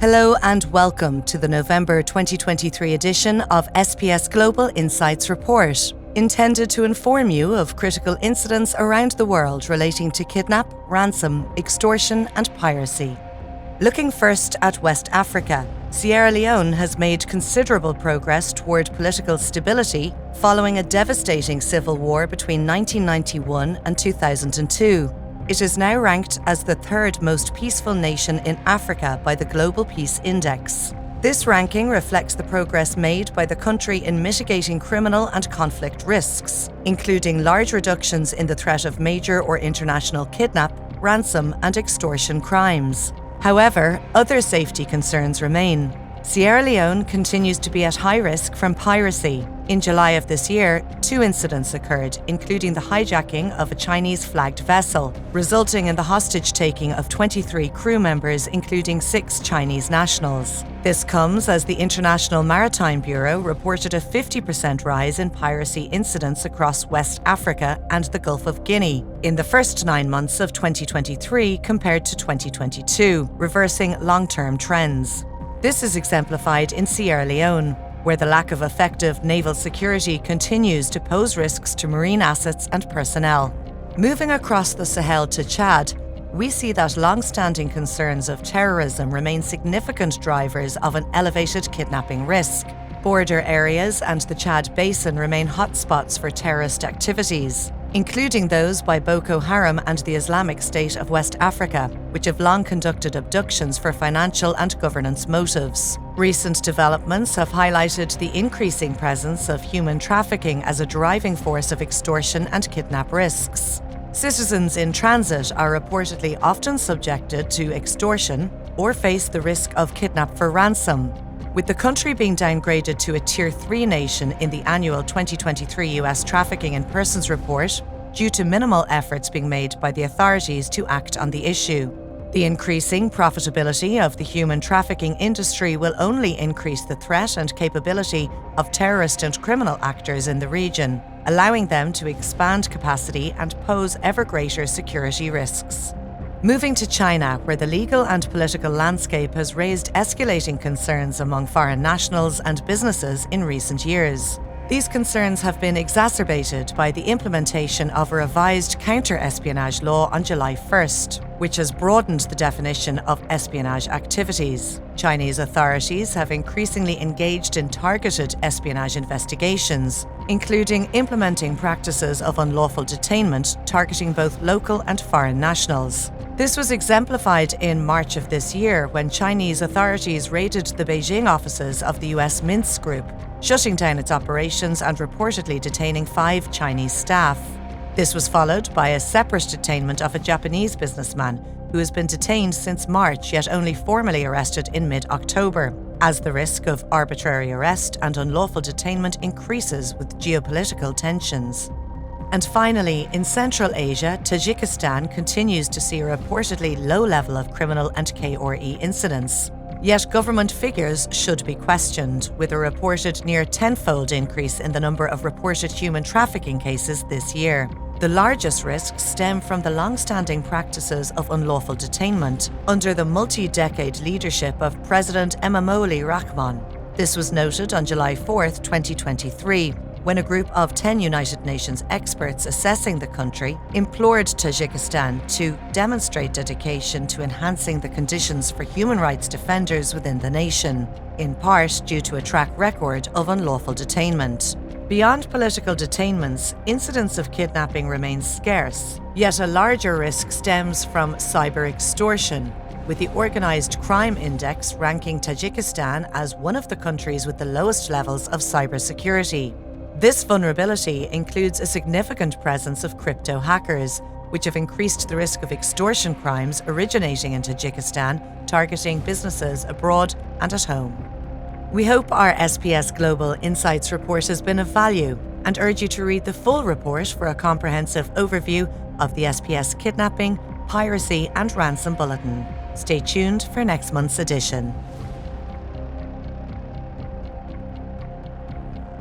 Hello and welcome to the November 2023 edition of SPS Global Insights Report, intended to inform you of critical incidents around the world relating to kidnap, ransom, extortion and piracy. Looking first at West Africa, Sierra Leone has made considerable progress toward political stability following a devastating civil war between 1991 and 2002. It is now ranked as the third most peaceful nation in Africa by the Global Peace Index. This ranking reflects the progress made by the country in mitigating criminal and conflict risks, including large reductions in the threat of major or international kidnap, ransom, and extortion crimes. However, other safety concerns remain. Sierra Leone continues to be at high risk from piracy. In July of this year, 2 incidents occurred, including the hijacking of a Chinese-flagged vessel, resulting in the hostage-taking of 23 crew members, including 6 Chinese nationals. This comes as the International Maritime Bureau reported a 50% rise in piracy incidents across West Africa and the Gulf of Guinea in the first 9 months of 2023 compared to 2022, reversing long-term trends. This is exemplified in Sierra Leone, where the lack of effective naval security continues to pose risks to marine assets and personnel. Moving across the Sahel to Chad, we see that long-standing concerns of terrorism remain significant drivers of an elevated kidnapping risk. Border areas and the Chad Basin remain hotspots for terrorist activities, including those by Boko Haram and the Islamic State of West Africa, which have long conducted abductions for financial and governance motives. Recent developments have highlighted the increasing presence of human trafficking as a driving force of extortion and kidnap risks. Citizens in transit are reportedly often subjected to extortion or face the risk of kidnap for ransom. With the country being downgraded to a Tier 3 nation in the annual 2023 US Trafficking in Persons report, due to minimal efforts being made by the authorities to act on the issue. The increasing profitability of the human trafficking industry will only increase the threat and capability of terrorist and criminal actors in the region, allowing them to expand capacity and pose ever greater security risks. Moving to China, where the legal and political landscape has raised escalating concerns among foreign nationals and businesses in recent years. These concerns have been exacerbated by the implementation of a revised counter-espionage law on July 1st, which has broadened the definition of espionage activities. Chinese authorities have increasingly engaged in targeted espionage investigations, including implementing practices of unlawful detainment targeting both local and foreign nationals. This was exemplified in March of this year when Chinese authorities raided the Beijing offices of the US Minsk Group, shutting down its operations and reportedly detaining 5 Chinese staff. This was followed by a separate detainment of a Japanese businessman who has been detained since March yet only formally arrested in mid-October, as the risk of arbitrary arrest and unlawful detainment increases with geopolitical tensions. And finally, in Central Asia, Tajikistan continues to see a reportedly low level of criminal and KRE incidents. Yet government figures should be questioned, with a reported near 10-fold increase in the number of reported human trafficking cases this year. The largest risks stem from the long-standing practices of unlawful detainment under the multi-decade leadership of President Emomali Rahman. This was noted on July 4, 2023, when a group of 10 United Nations experts assessing the country implored Tajikistan to demonstrate dedication to enhancing the conditions for human rights defenders within the nation, in part due to a track record of unlawful detainment. Beyond political detainments, incidents of kidnapping remain scarce, yet a larger risk stems from cyber extortion, with the Organised Crime Index ranking Tajikistan as one of the countries with the lowest levels of cybersecurity. This vulnerability includes a significant presence of crypto hackers, which have increased the risk of extortion crimes originating in Tajikistan, targeting businesses abroad and at home. We hope our SPS Global Insights report has been of value and urge you to read the full report for a comprehensive overview of the SPS Kidnapping, Piracy and Ransom Bulletin. Stay tuned for next month's edition.